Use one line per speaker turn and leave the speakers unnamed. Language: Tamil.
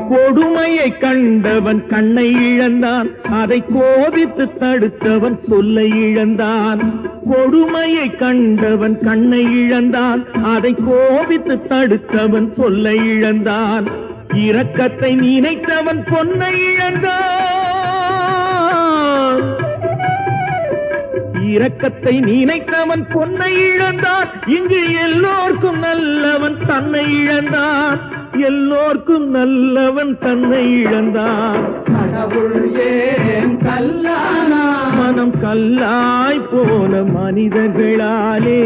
கொடுமையை கண்டவன் கண்ணை இழந்தான், அதை கோபித்து தடுத்தவன் சொல்லை இழந்தான். கொடுமையை கண்டவன் கண்ணை இழந்தான், அதை கோபித்து தடுத்தவன் சொல்லை இழந்தான். இரக்கத்தை நினைத்தவன் பொன்னை இழந்தான். இரக்கத்தை நினைத்தவன் பொன்னை இழந்தான். இங்கு எல்லோர்க்கும் நல்லவன் தன்னை இழந்தான். எல்லோர்க்கும் நல்லவன் தன்னை இழந்தான்.
கடவுள் ஏன் கல்லானா?
மனம் கல்லாய் போன மனிதர்களாலே